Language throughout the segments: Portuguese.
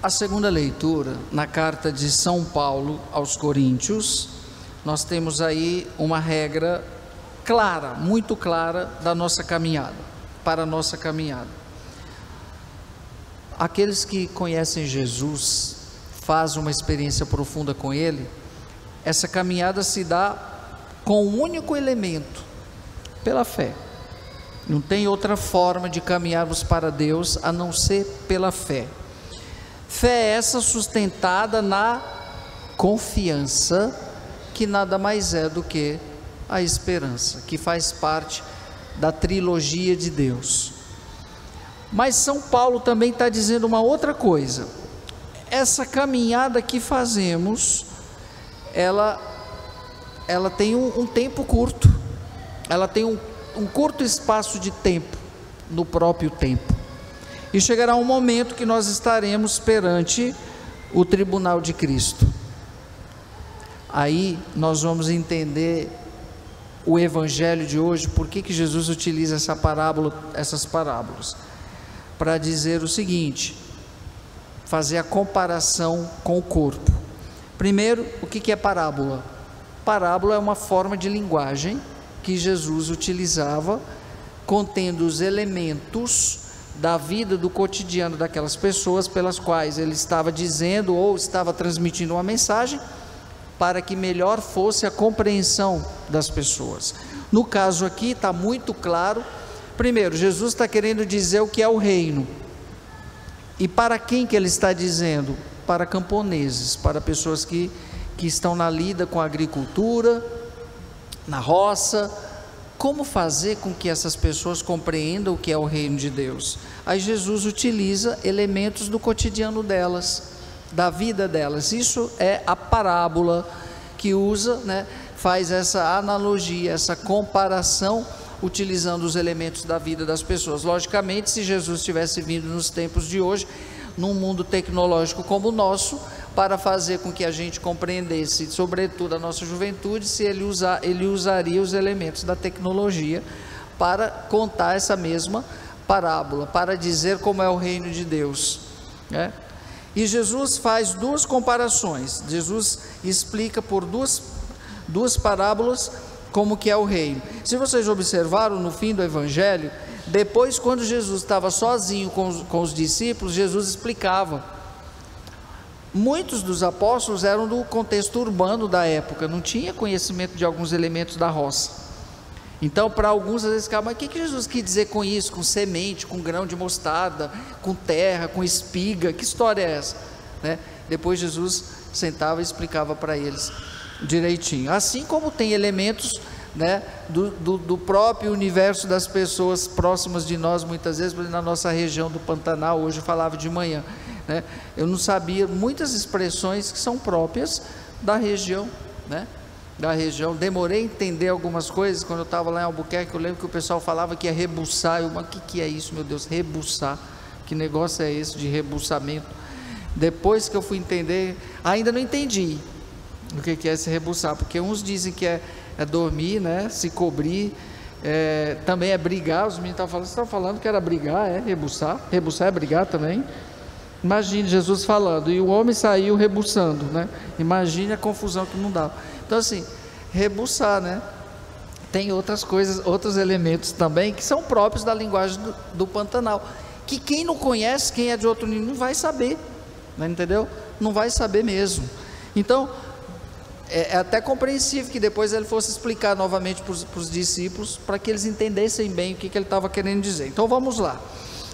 A segunda leitura, na carta de São Paulo aos Coríntios, nós temos aí uma regra clara, muito clara da nossa caminhada, para a nossa caminhada. Aqueles que conhecem Jesus, fazem uma experiência profunda com Ele, essa caminhada se dá com um único elemento, pela fé. Não tem outra forma de caminharmos para Deus a não ser pela fé. Fé essa sustentada na confiança, que nada mais é do que a esperança, que faz parte da trilogia de Deus. Mas São Paulo também está dizendo uma outra coisa. Essa caminhada que fazemos, ela tem um tempo curto, ela tem um curto espaço de tempo, no próprio tempo. E chegará um momento que nós estaremos perante o tribunal de Cristo. Aí nós vamos entender o evangelho de hoje, por que Jesus utiliza essas parábolas, para dizer o seguinte, fazer a comparação com o corpo. Primeiro, o que é parábola? Parábola é uma forma de linguagem que Jesus utilizava, contendo os elementos da vida do cotidiano daquelas pessoas, pelas quais ele estava dizendo ou estava transmitindo uma mensagem, para que melhor fosse a compreensão das pessoas. No caso aqui está muito claro. Primeiro, Jesus está querendo dizer o que é o reino, e para quem que ele está dizendo? Para camponeses, para pessoas que estão na lida com a agricultura, na roça. Como fazer com que essas pessoas compreendam o que é o reino de Deus? Aí Jesus utiliza elementos do cotidiano delas, da vida delas. Isso é a parábola que usa, faz essa analogia, essa comparação, utilizando os elementos da vida das pessoas. Logicamente, se Jesus tivesse vindo nos tempos de hoje, num mundo tecnológico como o nosso, para fazer com que a gente compreendesse, sobretudo a nossa juventude, se ele usaria os elementos da tecnologia para contar essa mesma parábola, para dizer como é o reino de Deus, E Jesus faz duas comparações. Jesus explica por duas parábolas como que é o reino. Se vocês observaram no fim do evangelho, depois, quando Jesus estava sozinho com os discípulos, Jesus explicava. Muitos dos apóstolos eram do contexto urbano da época, não tinha conhecimento de alguns elementos da roça. Então, para alguns, às vezes, mas o que Jesus quis dizer com isso? Com semente, com grão de mostarda, com terra, com espiga, que história é essa? Depois Jesus sentava e explicava para eles direitinho. Assim como tem elementos do próprio universo das pessoas próximas de nós, muitas vezes, na nossa região do Pantanal. Hoje eu falava de manhã, eu não sabia muitas expressões que são próprias da região, demorei a entender algumas coisas. Quando eu estava lá em Albuquerque, eu lembro que o pessoal falava que ia rebuçar. Mas o que é isso, meu Deus? Rebuçar, que negócio é esse de rebuçamento? Depois que eu fui entender, ainda não entendi o que é esse rebuçar, porque uns dizem que é dormir, se cobrir, também é brigar. Os meninos estavam falando que era brigar, rebuçar é brigar também. Imagine Jesus falando, e o homem saiu rebuçando, Imagine a confusão que não dá. Então assim, rebuçar, tem outras coisas, outros elementos também, que são próprios da linguagem do Pantanal, que quem não conhece, quem é de outro nível, não vai saber, entendeu? Não vai saber mesmo. Então, é até compreensível que depois ele fosse explicar novamente para os discípulos, para que eles entendessem bem o que ele estava querendo dizer. Então vamos lá.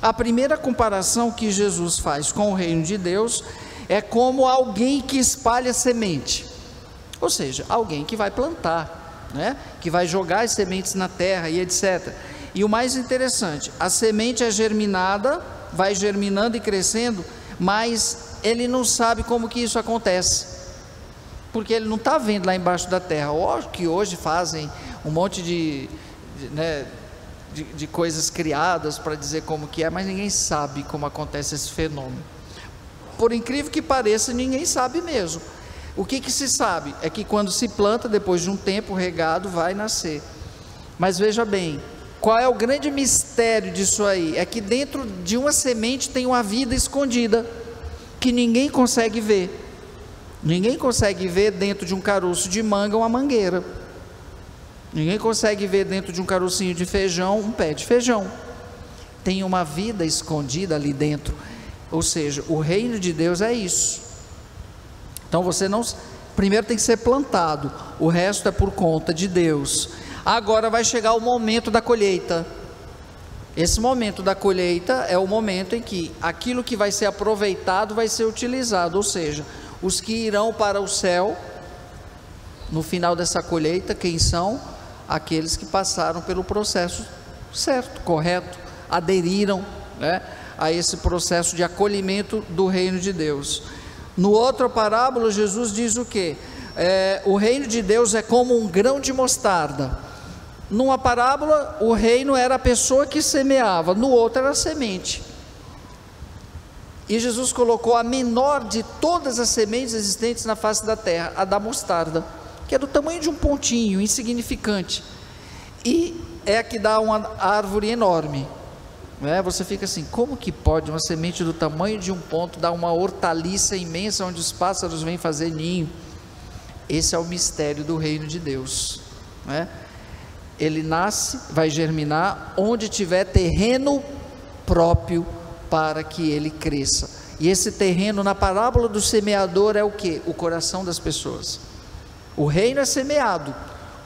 A primeira comparação que Jesus faz com o reino de Deus é como alguém que espalha semente, ou seja, alguém que vai plantar, que vai jogar as sementes na terra e etc. E o mais interessante, a semente é germinada, vai germinando e crescendo, mas ele não sabe como que isso acontece, porque ele não está vendo lá embaixo da terra. Que hoje fazem um monte de coisas criadas para dizer como que é, mas ninguém sabe como acontece esse fenômeno. Por incrível que pareça, ninguém sabe mesmo. O que se sabe é que quando se planta, depois de um tempo regado, vai nascer. Mas veja bem, qual é o grande mistério disso aí? É que dentro de uma semente tem uma vida escondida, que ninguém consegue ver. Ninguém consegue ver dentro de um caroço de manga uma mangueira. Ninguém consegue ver dentro de um carocinho de feijão um pé de feijão. Tem uma vida escondida ali dentro. Ou seja, o reino de Deus é isso. Então você não... Primeiro tem que ser plantado, o resto é por conta de Deus. Agora vai chegar o momento da colheita. Esse momento da colheita é o momento em que aquilo que vai ser aproveitado vai ser utilizado. Ou seja, os que irão para o céu, no final dessa colheita, quem são? Aqueles que passaram pelo processo certo, correto, aderiram, né, a esse processo de acolhimento do reino de Deus. No outra parábola, Jesus diz o quê? O reino de Deus é como um grão de mostarda. Numa parábola, o reino era a pessoa que semeava, no outro era a semente. E Jesus colocou a menor de todas as sementes existentes na face da terra, a da mostarda, que é do tamanho de um pontinho, insignificante, e é a que dá uma árvore enorme. Você fica assim, como que pode uma semente do tamanho de um ponto dar uma hortaliça imensa onde os pássaros vêm fazer ninho? Esse é o mistério do reino de Deus, ele nasce, vai germinar onde tiver terreno próprio para que ele cresça. E esse terreno na parábola do semeador é o que? O coração das pessoas. O reino é semeado.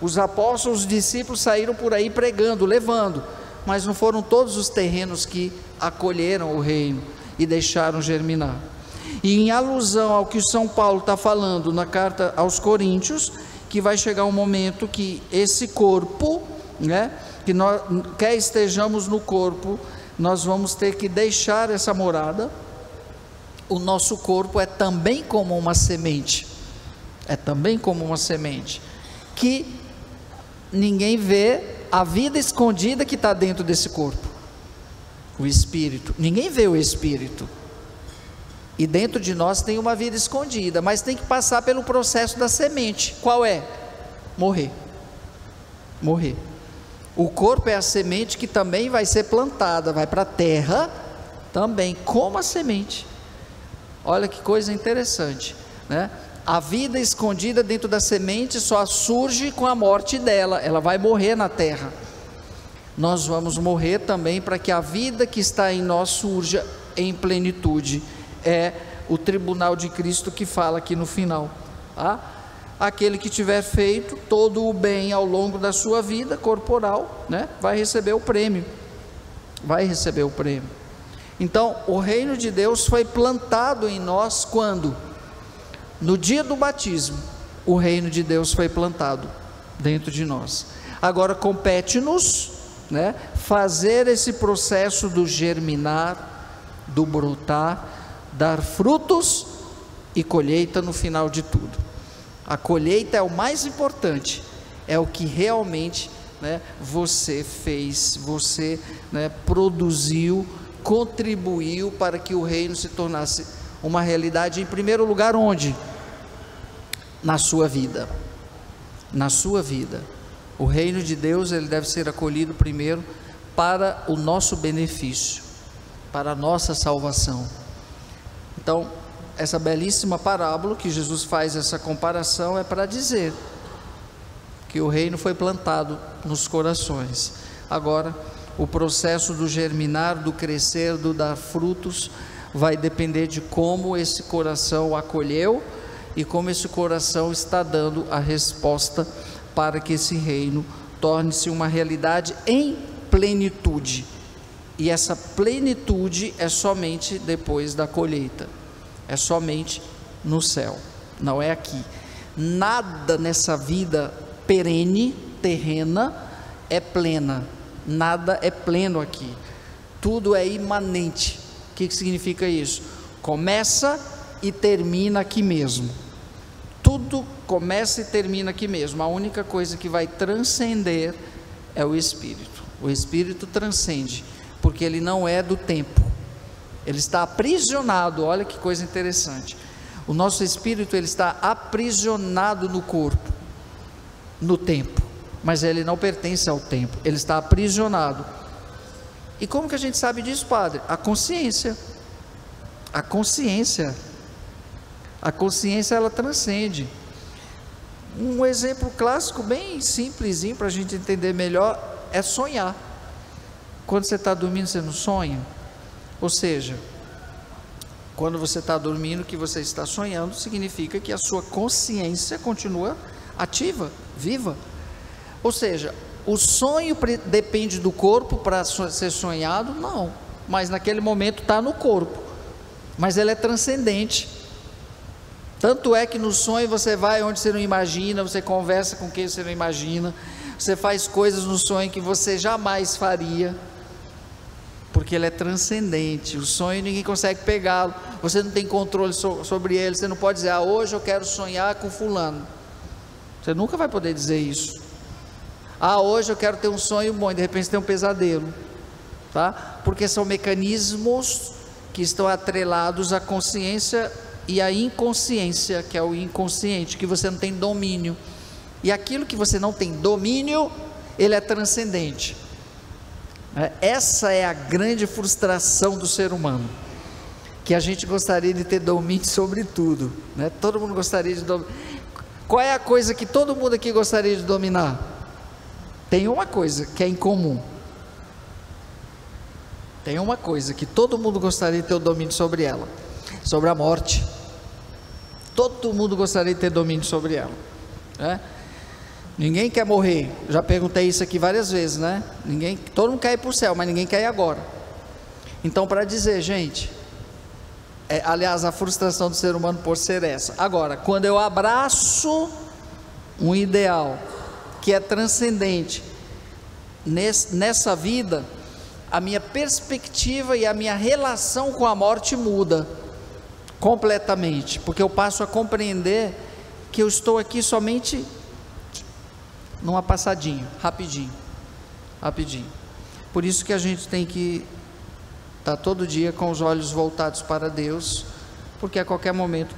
Os apóstolos, os discípulos saíram por aí pregando, levando, mas não foram todos os terrenos que acolheram o reino e deixaram germinar. E em alusão ao que São Paulo está falando na carta aos Coríntios, que vai chegar um momento que esse corpo, que nós, quer estejamos no corpo, nós vamos ter que deixar essa morada. O nosso corpo é também como uma semente, que ninguém vê a vida escondida que está dentro desse corpo, o espírito. Ninguém vê o espírito, e dentro de nós tem uma vida escondida, mas tem que passar pelo processo da semente. Qual é? Morrer. O corpo é a semente que também vai ser plantada, vai para a terra também, como a semente. Olha que coisa interessante, A vida escondida dentro da semente só surge com a morte dela, ela vai morrer na terra. Nós vamos morrer também para que a vida que está em nós surja em plenitude. É o tribunal de Cristo que fala aqui no final. Aquele que tiver feito todo o bem ao longo da sua vida corporal, vai receber o prêmio. Então, o reino de Deus foi plantado em nós quando? No dia do batismo, o reino de Deus foi plantado dentro de nós. Agora compete-nos, fazer esse processo do germinar, do brotar, dar frutos e colheita no final de tudo. A colheita é o mais importante, é o que realmente você fez, você produziu, contribuiu para que o reino se tornasse uma realidade. Em primeiro lugar, onde? Na sua vida. O reino de Deus, ele deve ser acolhido primeiro para o nosso benefício, para a nossa salvação. Então, essa belíssima parábola que Jesus faz essa comparação é para dizer que o reino foi plantado nos corações. Agora, o processo do germinar, do crescer, do dar frutos, vai depender de como esse coração acolheu e como esse coração está dando a resposta para que esse reino torne-se uma realidade em plenitude. E essa plenitude é somente depois da colheita, é somente no céu, não é aqui. Nada nessa vida perene, terrena, é plena, nada é pleno aqui, tudo é imanente. O que significa isso? Começa e termina aqui mesmo, tudo começa e termina aqui mesmo. A única coisa que vai transcender é o Espírito. O Espírito transcende, porque ele não é do tempo, ele está aprisionado. Olha que coisa interessante, o nosso espírito, ele está aprisionado no corpo, no tempo, mas ele não pertence ao tempo, ele está aprisionado. E como que a gente sabe disso, padre? A consciência A consciência, ela transcende. Um exemplo clássico, bem simplesinho, para a gente entender melhor, é sonhar. Quando você está dormindo, você não sonha? Ou seja, quando você está dormindo, que você está sonhando, significa que a sua consciência continua ativa, viva. Ou seja, o sonho depende do corpo para ser sonhado? Não, mas naquele momento está no corpo, mas ele é transcendente. Tanto é que no sonho você vai onde você não imagina, você conversa com quem você não imagina, você faz coisas no sonho que você jamais faria, porque ele é transcendente. O sonho ninguém consegue pegá-lo, você não tem controle sobre ele, você não pode dizer, hoje eu quero sonhar com fulano, você nunca vai poder dizer isso. Hoje eu quero ter um sonho bom, e de repente você tem um pesadelo, tá? Porque são mecanismos que estão atrelados à consciência e à inconsciência, que é o inconsciente, que você não tem domínio, e aquilo que você não tem domínio, ele é transcendente. Essa é a grande frustração do ser humano, que a gente gostaria de ter domínio sobre tudo, né? Todo mundo gostaria de dominar. Qual é a coisa que todo mundo aqui gostaria de dominar? Tem uma coisa que é incomum, tem uma coisa que todo mundo gostaria de ter o domínio sobre ela, sobre a morte. Todo mundo gostaria de ter domínio sobre ela, né? Ninguém quer morrer, já perguntei isso aqui várias vezes, né? Todo mundo quer ir para o céu, mas ninguém quer ir agora. Então, para dizer, gente, aliás, a frustração do ser humano por ser essa. Agora, quando eu abraço um ideal que é transcendente nessa vida, a minha perspectiva e a minha relação com a morte muda completamente, porque eu passo a compreender que eu estou aqui somente numa passadinha, rapidinho. Por isso que a gente tem que estar todo dia com os olhos voltados para Deus, porque a qualquer momento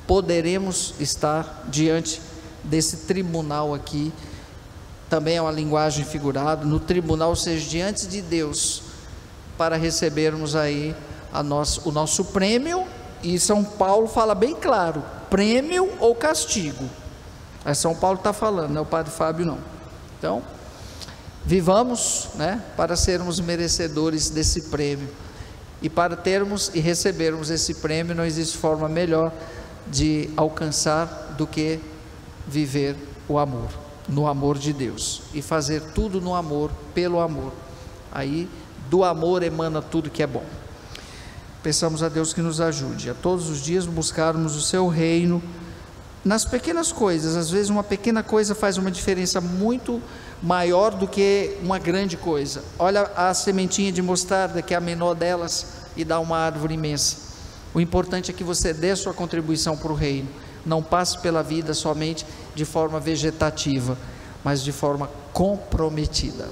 poderemos estar diante desse tribunal aqui. Também é uma linguagem figurada, no tribunal, ou seja, diante de Deus, para recebermos aí o nosso prêmio. E São Paulo fala bem claro, prêmio ou castigo. São Paulo está falando, não é o Padre Fábio não. Então, vivamos, né, para sermos merecedores desse prêmio, e para termos e recebermos esse prêmio, não existe forma melhor de alcançar do que viver o amor, no amor de Deus, e fazer tudo no amor, pelo amor. Aí do amor emana tudo que é bom. Peçamos a Deus que nos ajude a todos os dias buscarmos o seu reino nas pequenas coisas. Às vezes uma pequena coisa faz uma diferença muito maior do que uma grande coisa. Olha a sementinha de mostarda, que é a menor delas, e dá uma árvore imensa. O importante é que você dê sua contribuição para o reino, não passe pela vida somente de forma vegetativa, mas de forma comprometida.